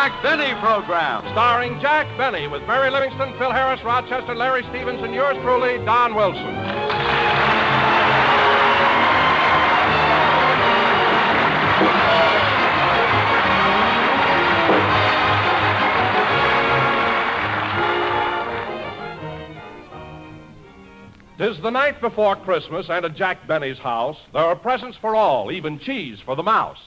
Jack Benny Program. Starring Jack Benny with Mary Livingston, Phil Harris, Rochester, Larry Stevens, and yours truly, Don Wilson. "'Tis the night before Christmas, and at Jack Benny's house, there are presents for all, even cheese for the mouse.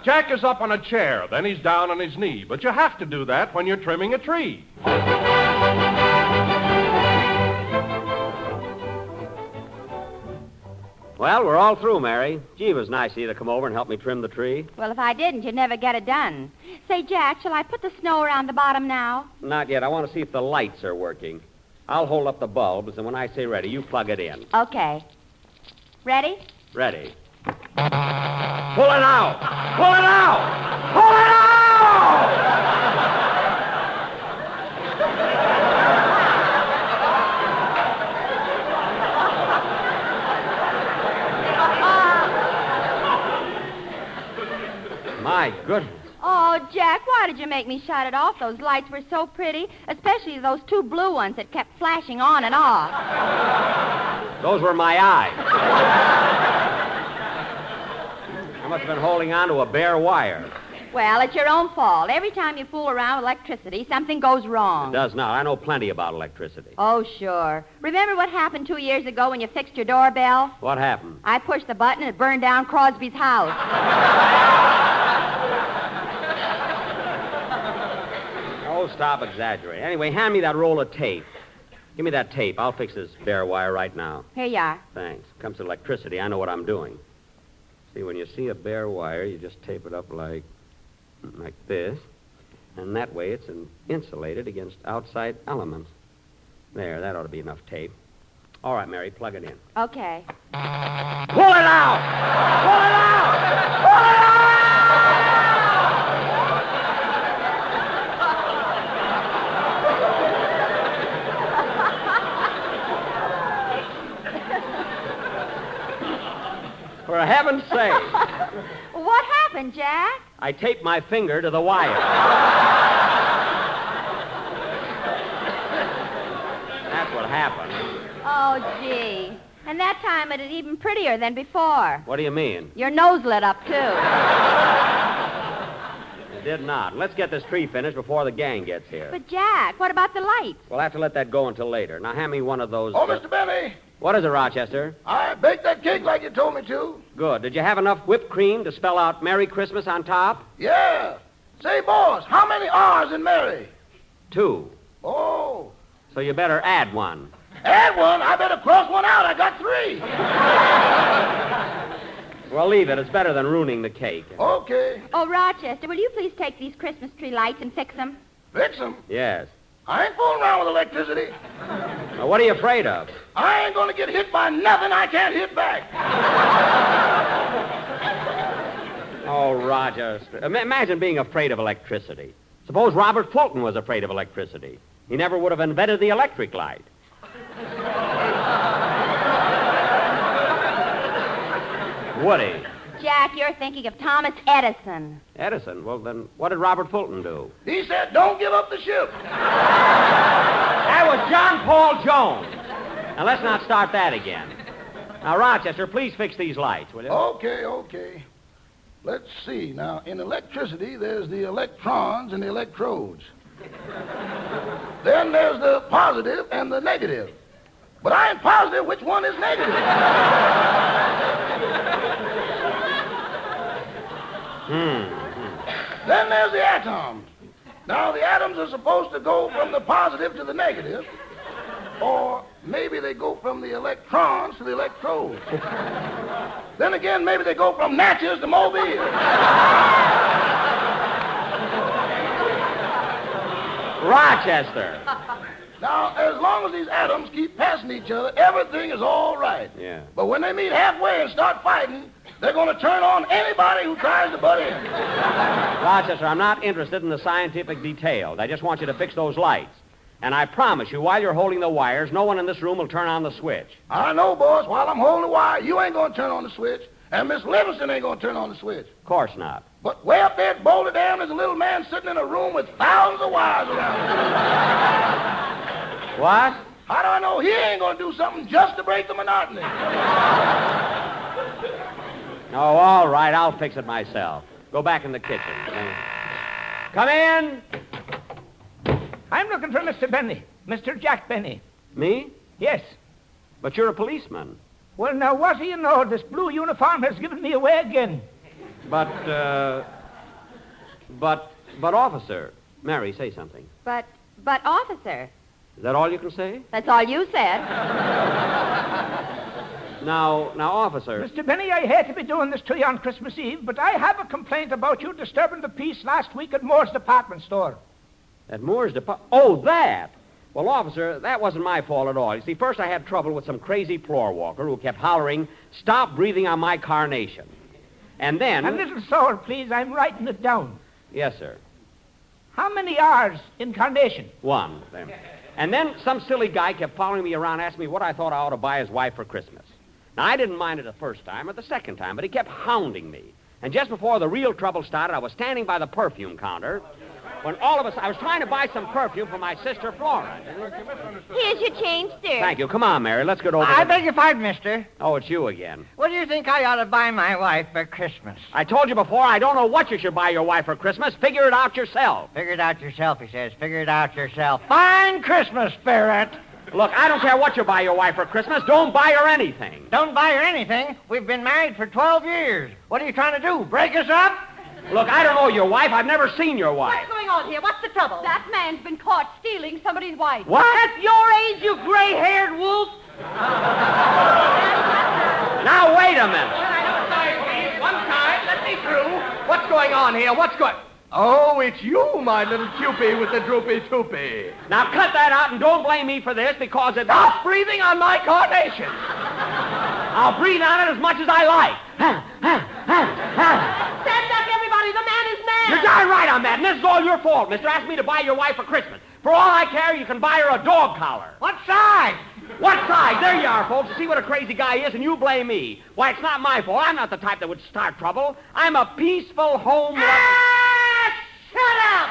Jack is up on a chair, then he's down on his knee, but you have to do that when you're trimming a tree. Well, we're all through, Mary. Gee, it was nice of you to come over and help me trim the tree. Well, if I didn't, you'd never get it done. Say, Jack, shall I put the snow around the bottom now? Not yet. I want to see if the lights are working. I'll hold up the bulbs, and when I say ready, you plug it in. Okay. Ready? Ready. Pull it out! Pull it out! Pull it out! My goodness. Oh, Jack, why did you make me shut it off? Those lights were so pretty, especially those two blue ones that kept flashing on and off. Those were my eyes. I must have been holding on to a bare wire. Well, it's your own fault. Every time you fool around with electricity, something goes wrong. It does not. I know plenty about electricity. Oh, sure. Remember what happened 2 years ago when you fixed your doorbell? What happened? I pushed the button and it burned down Crosby's house. Oh, stop exaggerating. Anyway, hand me that roll of tape. Give me that tape. I'll fix this bare wire right now. Here you are. Thanks. Comes to electricity, I know what I'm doing. See, when you see a bare wire, you just tape it up like this. And that way it's insulated against outside elements. There, that ought to be enough tape. All right, Mary, plug it in. Okay. Pull it out! Pull it out! Pull it out! For heaven's sake. What happened, Jack? I taped my finger to the wire. That's what happened. Oh, gee. And that time it was even prettier than before. What do you mean? Your nose lit up, too. It did not. Let's get this tree finished before the gang gets here. But, Jack, what about the lights? We'll have to let that go until later. Now, hand me one of those... Oh, Mr. Benny. What is it, Rochester? I baked that cake like you told me to. Good. Did you have enough whipped cream to spell out Merry Christmas on top? Yeah. Say, boss, how many R's in Mary? 2. Oh. So you better add one. Add one? I better cross one out. I got 3. Well, leave it. It's better than ruining the cake. Okay. Oh, Rochester, will you please take these Christmas tree lights and fix them? Fix them? Yes. I ain't fooling around with electricity. Now, what are you afraid of? I ain't going to get hit by nothing I can't hit back. Oh, Rochester. Imagine being afraid of electricity. Suppose Robert Fulton was afraid of electricity. He never would have invented the electric light. Would he? Jack, you're thinking of Thomas Edison. Edison? Well, then what did Robert Fulton do? He said, don't give up the ship. That was John Paul Jones. Now, let's not start that again. Now, Rochester, please fix these lights, will you? Okay. Let's see. Now, in electricity, there's the electrons and the electrodes. Then there's the positive and the negative. But I ain't positive which one is negative. Then there's the atoms. Now, the atoms are supposed to go from the positive to the negative, or maybe they go from the electrons to the electrodes. Then again, maybe they go from Natchez to Mobile. Rochester. Now, as long as these atoms keep passing each other, everything is all right. Yeah. But when they meet halfway and start fighting, they're going to turn on anybody who tries to butt in. Rochester, I'm not interested in the scientific details. I just want you to fix those lights. And I promise you, while you're holding the wires, no one in this room will turn on the switch. I know, boss. While I'm holding the wire, you ain't going to turn on the switch, and Miss Livingston ain't going to turn on the switch. Of course not. But way up there at Boulder Dam, there's a little man sitting in a room with thousands of wires around him. What? How do I know he ain't going to do something just to break the monotony? Oh, all right. I'll fix it myself. Go back in the kitchen. Come in. I'm looking for Mr. Benny. Mr. Jack Benny. Me? Yes. But you're a policeman. Well, now, what do you know? This blue uniform has given me away again. But, officer. Mary, say something. But, officer, Is that all you can say? that's all you said. Now, officer. Mr. Benny, I hate to be doing this to you on Christmas Eve, but I have a complaint about you disturbing the peace last week at Moore's department store. At Moore's department. Oh, that! Well, officer, that wasn't my fault at all. You see, first I had trouble with some crazy floor walker who kept hollering, "Stop breathing on my carnation." And then... A little slower, please. I'm writing it down. Yes, sir. How many R's in carnation? One. There. And then some silly guy kept following me around, asking me what I thought I ought to buy his wife for Christmas. Now, I didn't mind it the first time or the second time, but he kept hounding me. And just before the real trouble started, I was standing by the perfume counter when all of us, I was trying to buy some perfume for my sister Flora. Here's your change, sir. Thank you. Come on, Mary. Let's get over I to... beg your pardon, mister. Oh, it's you again. What do you think I ought to buy my wife for Christmas? I told you before, I don't know what you should buy your wife for Christmas. Figure it out yourself. Figure it out yourself, he says. Figure it out yourself. Fine Christmas, Ferret. Look, I don't care what you buy your wife for Christmas. Don't buy her anything. Don't buy her anything. We've been married for 12 years. What are you trying to do, break us up? Look, I don't know your wife. I've never seen your wife. What's going on here? What's the trouble? That man's been caught stealing somebody's wife. What? At your age, you gray-haired wolf. Now, wait a minute. One time, let me through. What's going on here? Oh, it's you, my little Cupid with the droopy toopy. Now, cut that out and don't blame me for this because it... Stop breathing on my carnation. I'll breathe on it as much as I like. Stand up, everybody. The man is mad. You're darn right I'm mad, and this is all your fault, mister. Asked me to buy your wife for Christmas. For all I care, you can buy her a dog collar. What size? What size? There you are, folks. See what a crazy guy is, and you blame me. Why, it's not my fault. I'm not the type that would start trouble. I'm a peaceful home... Shut up!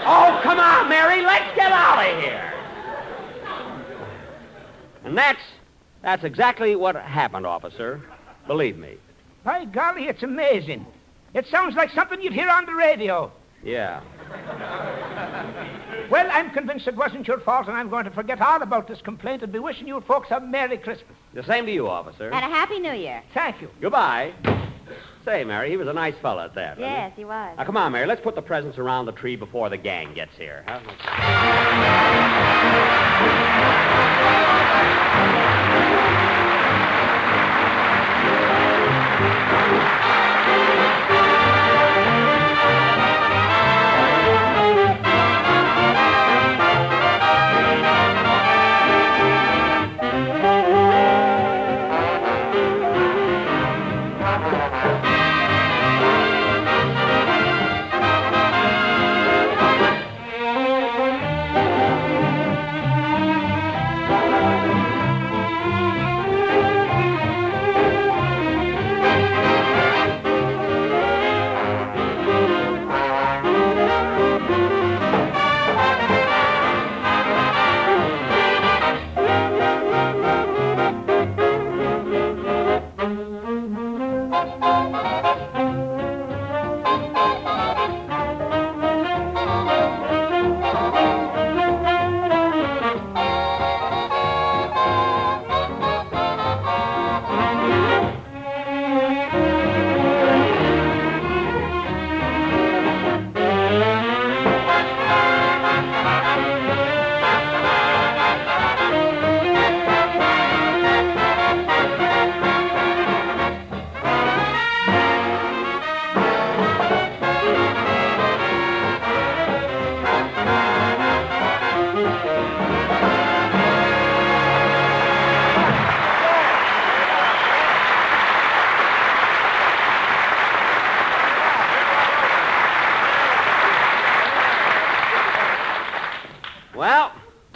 Oh, come on, Mary. Let's get out of here. And that's exactly what happened, officer. Believe me. By golly, it's amazing. It sounds like something you'd hear on the radio. Yeah. Well, I'm convinced it wasn't your fault, and I'm going to forget all about this complaint and be wishing you folks a Merry Christmas. The same to you, officer. And a Happy New Year. Thank you. Goodbye. Say, Mary, he was a nice fella at that, wasn't Yes, he was. Now, come on, Mary. Let's put the presents around the tree before the gang gets here. Huh?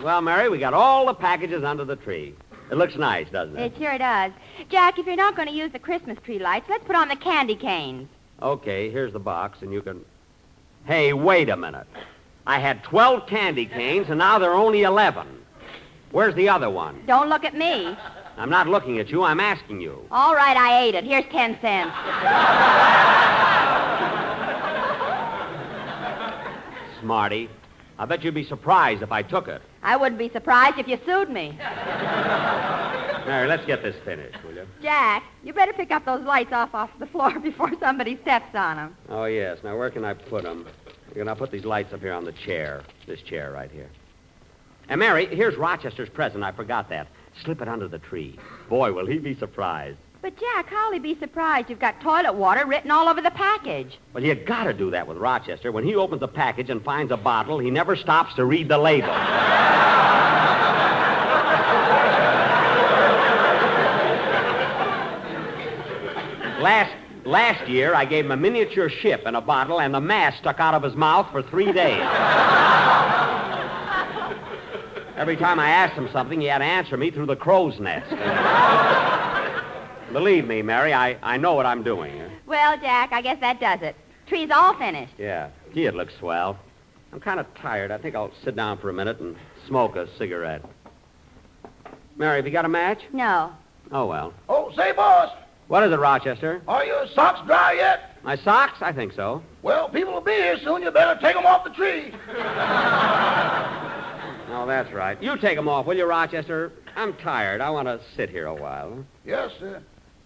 Well, Mary, we got all the packages under the tree. It looks nice, doesn't it? It sure does. Jack, if you're not going to use the Christmas tree lights, let's put on the candy canes. Okay, here's the box, and you can... Hey, wait a minute. I had 12 candy canes, and now there are only 11. Where's the other one? Don't look at me. I'm not looking at you. I'm asking you. All right, I ate it. Here's 10 cents. Smarty. I bet you'd be surprised if I took it. I wouldn't be surprised if you sued me. Mary, let's get this finished, will you? Jack, you better pick up those lights off the floor before somebody steps on them. Oh, yes. Now, where can I put them? I'll put these lights up here on the chair. This chair right here. And, Mary, here's Rochester's present. I forgot that. Slip it under the tree. Boy, will he be surprised. But, Jack, how'll he be surprised? You've got toilet water written all over the package. Well, you gotta do that with Rochester. When he opens the package and finds a bottle, he never stops to read the label. Last year, I gave him a miniature ship and a bottle, and the mast stuck out of his mouth for 3 days. Every time I asked him something, he had to answer me through the crow's nest. Believe me, Mary, I know what I'm doing. Well, Jack, I guess that does it. Tree's all finished. Yeah. Gee, it looks swell. I'm kind of tired. I think I'll sit down for a minute and smoke a cigarette. Mary, have you got a match? No. Oh, well. Oh, say, boss, What is it, Rochester? are your socks dry yet? My socks? I think so. Well, people will be here soon. You better take them off the tree. Oh, that's right. You take them off, will you, Rochester? I'm tired. I want to sit here a while. Yes, sir.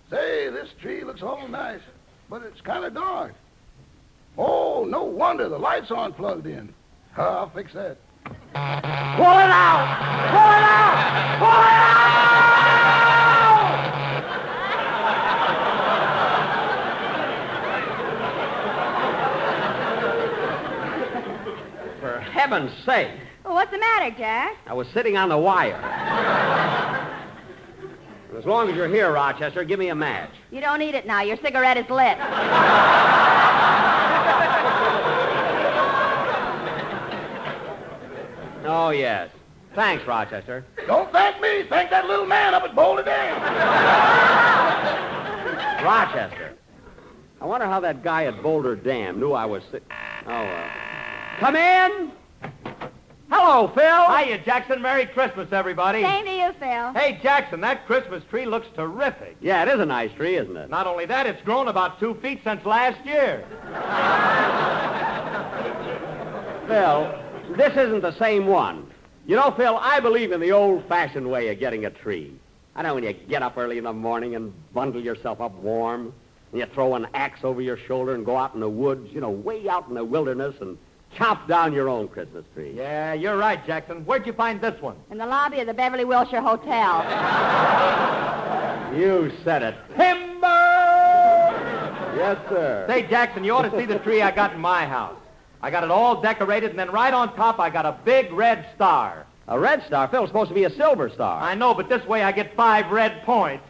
Say, this tree looks awful nice, but it's kind of dark. Oh, no wonder the lights aren't plugged in. I'll fix that. Pull it out! Pull it out! Pull it out! For heaven's sake. Well, what's the matter, Jack? I was sitting on the wire. As long as you're here, Rochester, give me a match. You don't need it now. Your cigarette is lit. Oh, yes. Thanks, Rochester. Don't thank me. Thank that little man up at Boulder Dam. Rochester. I wonder how that guy at Boulder Dam knew I was sick. Oh, well. Come in. Hello, Phil. Hiya, Jackson. Merry Christmas, everybody. Same to you, Phil. Hey, Jackson, that Christmas tree looks terrific. Yeah, it is a nice tree, isn't it? Not only that, it's grown about 2 feet since last year. Phil, this isn't the same one. You know, Phil, I believe in the old-fashioned way of getting a tree. I know when you get up early in the morning and bundle yourself up warm, and you throw an axe over your shoulder and go out in the woods, you know, way out in the wilderness and chop down your own Christmas tree. Yeah, you're right, Jackson. Where'd you find this one? In the lobby of the Beverly Wilshire Hotel. You said it. Timber! Yes, sir. Say, Jackson, you ought to see the tree I got in my house. I got it all decorated, and then right on top I got a big red star. A red star? Phil, it's supposed to be a silver star. I know, but this way I get 5 red points.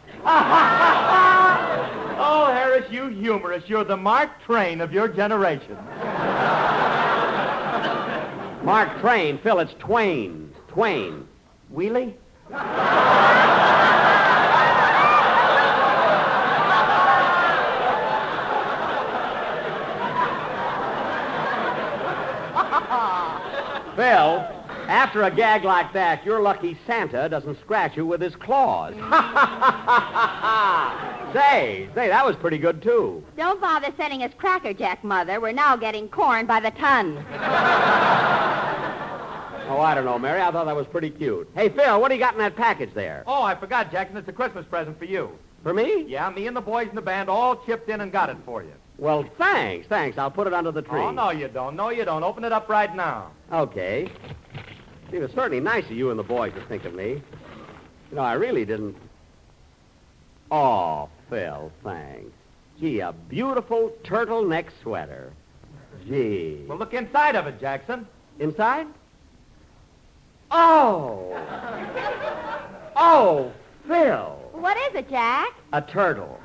Oh, Harris, you humorist. You're the Mark Twain of your generation. Mark Twain. Phil, it's Twain. Twain. Wheelie? Phil, after a gag like that, you're lucky Santa doesn't scratch you with his claws. Say, that was pretty good, too. Don't bother sending us Cracker Jack, Mother. We're now getting corn by the ton. Oh, I don't know, Mary. I thought that was pretty cute. Hey, Phil, what do you got in that package there? Oh, I forgot, Jackson. It's a Christmas present for you. For me? Yeah, me and the boys in the band all chipped in and got it for you. Well, thanks. I'll put it under the tree. Oh, no, you don't. No, you don't. Open it up right now. Okay. It was certainly nice of you and the boys to think of me. You know, I really didn't... Oh, Phil, thanks. Gee, a beautiful turtleneck sweater. Gee. Well, look inside of it, Jackson. Inside? Oh! Oh, Phil. What is it, Jack? A turtle.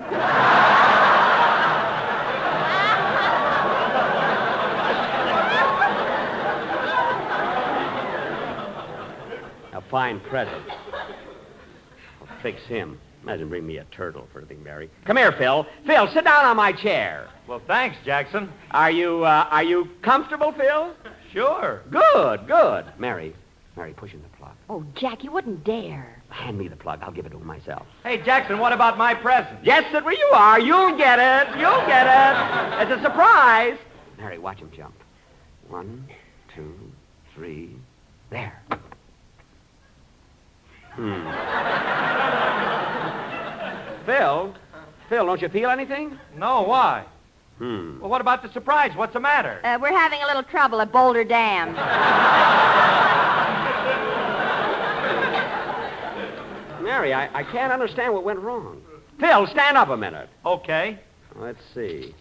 A fine present. A fix him. Imagine bring me a turtle for anything, Mary. Come here, Phil. Phil, sit down on my chair. Well, thanks, Jackson. Are you comfortable, Phil? Sure. Good, good. Mary, push in the plug. Oh, Jack, you wouldn't dare. Hand me the plug. I'll give it to him myself. Hey, Jackson, what about my present? Yes, sit where you are. You'll get it. You'll get it. It's a surprise. Mary, watch him jump. 1, 2, 3. There. Phil, don't you feel anything? No, why? Hmm. Well, what about the surprise? What's the matter? We're having a little trouble at Boulder Dam. Mary, I can't understand what went wrong. Phil, stand up a minute. Okay. Let's see.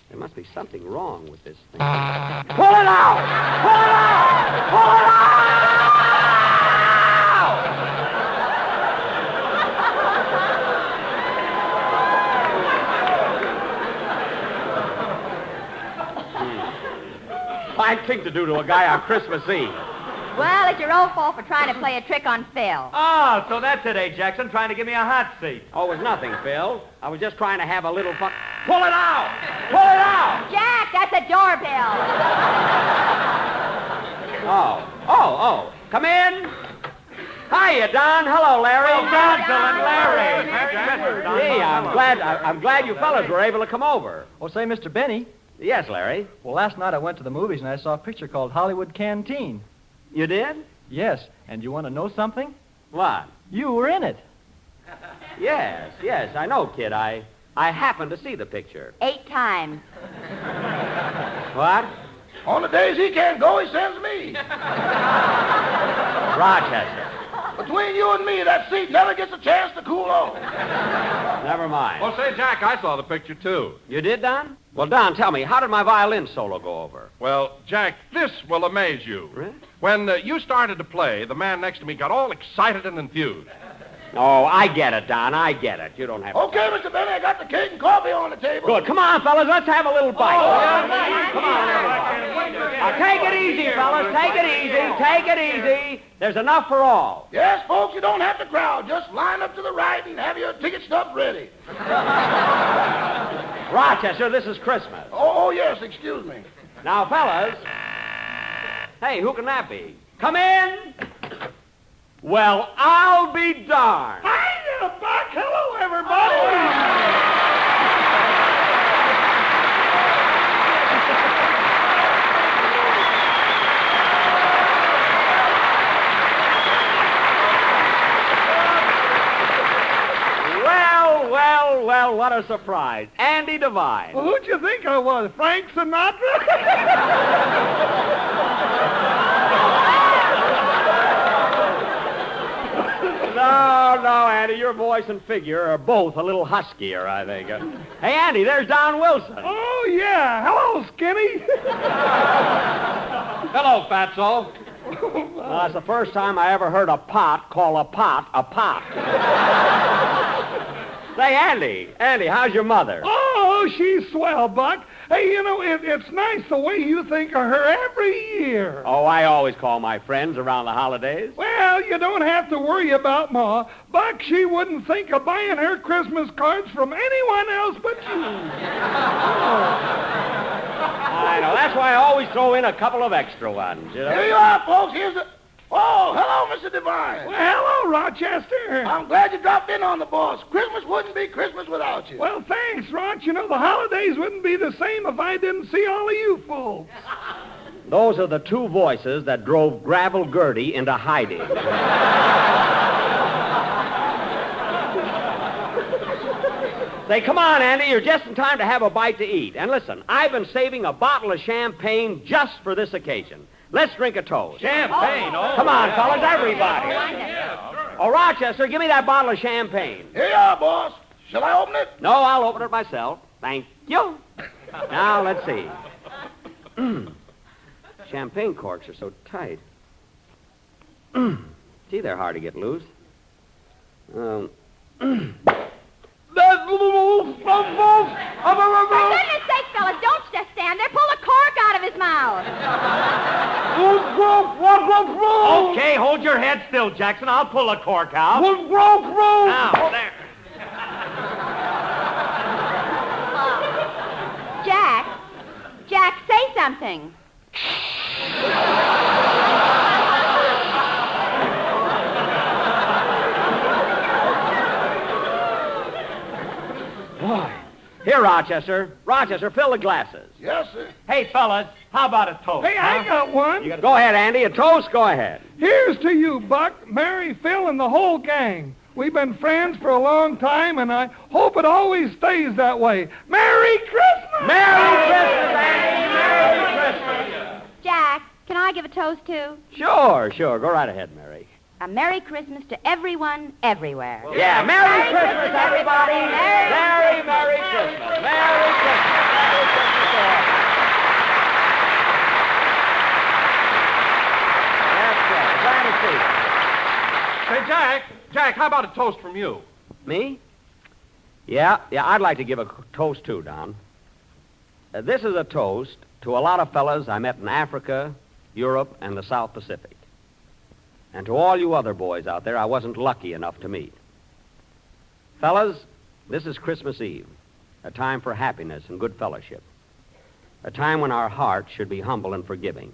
There must be something wrong with this thing. Pull it out! Pull it out! Pull it out! Fine thing to do to a guy on Christmas Eve. Well, it's your own fault for trying to play a trick on Phil. Oh, so that's it, eh, Jackson? Trying to give me a hot seat. Oh, it was nothing, Phil. I was just trying to have a little fun. Pull it out! Pull it out! Jack, that's a doorbell. Oh. Come in. Hiya, Don. Hello, Larry. Well, Don, and Larry. Merry Christmas, Don. Hey, I'm glad you fellas were able to come over. Oh, say, Mr. Benny. Yes, Larry. Well, last night I went to the movies and I saw a picture called Hollywood Canteen. You did? Yes, and you want to know something? What? You were in it. Yes, I know, kid. I happened to see the picture. 8 times. What? On the days he can't go, he sends me. Rochester. Between you and me, that seat never gets a chance to cool off. Never mind. Well, say, Jack, I saw the picture, too. You did, Don? Well, Don, tell me, how did my violin solo go over? Well, Jack, this will amaze you. Really? When you started to play, the man next to me got all excited and enthused. Oh, I get it, Don. I get it. You don't have to... Okay, Mr. Benny, I got the cake and coffee on the table. Good. Come on, fellas. Let's have a little bite. Come on, everybody. Now, take it easy, fellas. Take it easy. Take it easy. There's enough for all. Yes, folks, you don't have to crowd. Just line up to the right and have your ticket stubs ready. Rochester, this is Christmas. Oh, yes, excuse me. Now, fellas. Hey, who can that be? Come in. Well, I'll be darned. Hiya, Buck. Hello, everybody. Well, what a surprise. Andy Devine. Well, who'd you think I was, Frank Sinatra? No, Andy, your voice and figure are both a little huskier, I think. Hey, Andy, there's Don Wilson. Oh, yeah. Hello, Skinny. Hello, Fatso. That's the first time I ever heard a pot call a pot a pot. Say, Andy, how's your mother? Oh, she's swell, Buck. Hey, you know, it's nice the way you think of her every year. Oh, I always call my friends around the holidays. Well, you don't have to worry about Ma. Buck, she wouldn't think of buying her Christmas cards from anyone else but you. I know. That's why I always throw in a couple of extra ones, you know? Here you are, folks. Here's the... Oh, hello, Mr. Devine. Well, hello, Rochester. I'm glad you dropped in on the boss. Christmas wouldn't be Christmas without you. Well, thanks, Roch. You know, the holidays wouldn't be the same if I didn't see all of you folks. Those are the two voices that drove Gravel Gertie into hiding. Say, come on, Andy. You're just in time to have a bite to eat. And listen, I've been saving a bottle of champagne just for this occasion. Let's drink a toast. Champagne, Come on, fellas, everybody. Oh, Rochester, give me that bottle of champagne. Here you are, boss. Shall I open it? No, I'll open it myself. Thank you. Now, let's see. Champagne corks are so tight. Gee, they're hard to get loose. For goodness sake, fellas, don't just stand there. Pull the cork out out of his mouth. Okay, hold your head still, Jackson. I'll pull the cork out. Now, there. Jack, say something. Boy. Here, Rochester. Rochester, fill the glasses. Yes, sir. Hey, fellas, how about a toast? Hey, I got one. Go ahead, Andy. A toast? Go ahead. Here's to you, Buck, Mary, Phil, and the whole gang. We've been friends for a long time, and I hope it always stays that way. Merry Christmas! Merry Christmas, Andy! Merry Christmas! Jack, can I give a toast, too? Sure. Go right ahead, Mary. A Merry Christmas to everyone, everywhere. Yeah, Merry Christmas, everybody! Merry Christmas! Merry Christmas! Merry Christmas to all. That's right. Glad to see you. Say, Jack, how about a toast from you? Me? Yeah, I'd like to give a toast, too, Don. This is a toast to a lot of fellas I met in Africa, Europe, and the South Pacific. And to all you other boys out there I wasn't lucky enough to meet. Fellas, this is Christmas Eve, a time for happiness and good fellowship, a time when our hearts should be humble and forgiving.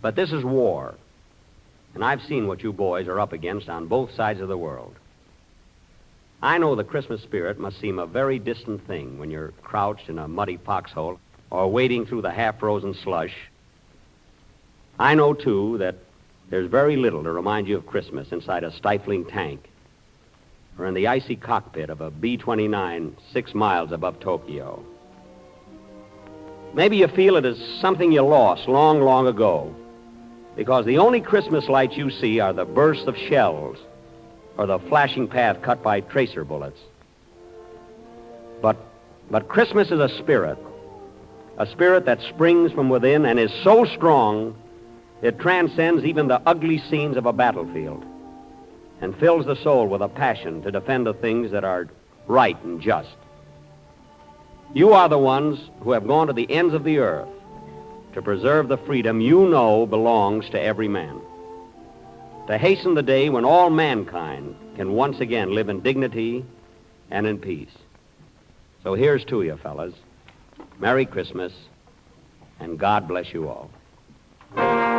But this is war, and I've seen what you boys are up against on both sides of the world. I know the Christmas spirit must seem a very distant thing when you're crouched in a muddy foxhole or wading through the half-frozen slush. I know, too, that there's very little to remind you of Christmas inside a stifling tank or in the icy cockpit of a B-29 6 miles above Tokyo. Maybe you feel it as something you lost long, long ago, because the only Christmas lights you see are the bursts of shells or the flashing path cut by tracer bullets. But Christmas is a spirit that springs from within and is so strong it transcends even the ugly scenes of a battlefield and fills the soul with a passion to defend the things that are right and just. You are the ones who have gone to the ends of the earth to preserve the freedom you know belongs to every man, to hasten the day when all mankind can once again live in dignity and in peace. So here's to you, fellas. Merry Christmas, and God bless you all. Oh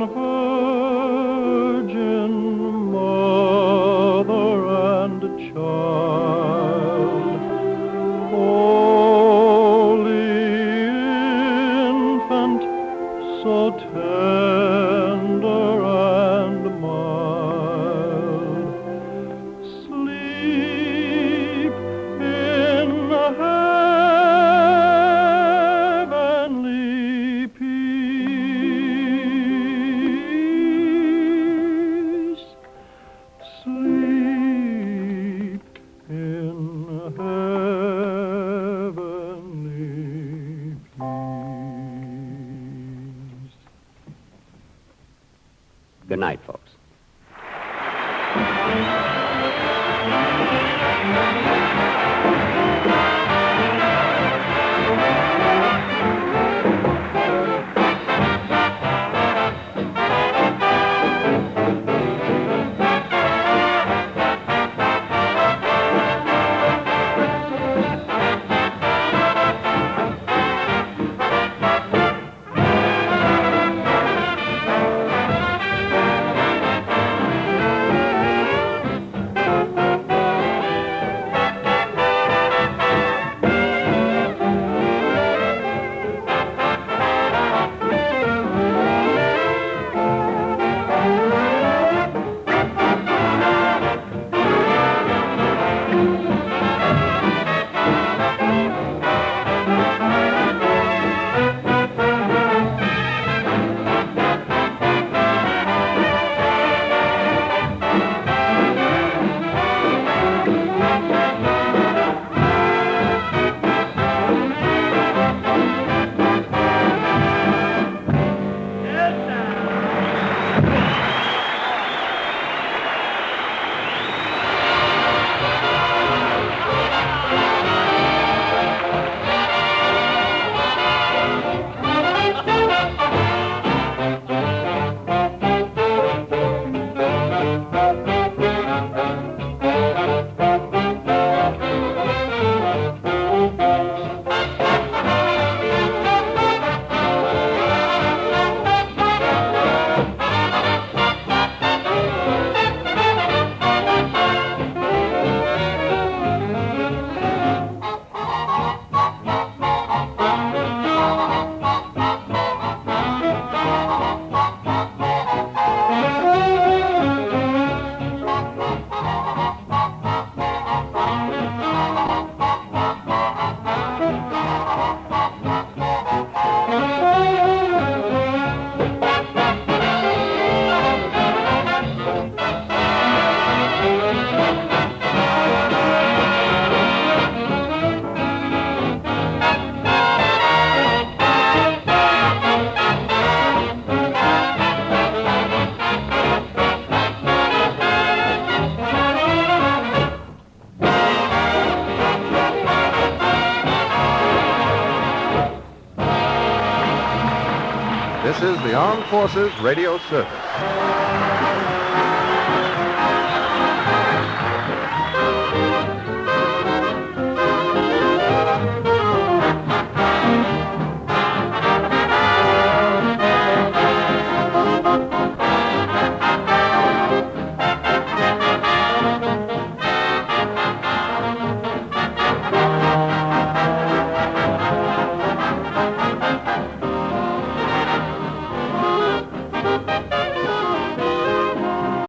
Virgin Mother and Child, Holy Infant, so tender and mild, sleep in heavenly peace. Sleep in heavenly peace. Good night, folks. This is the Armed Forces Radio Service.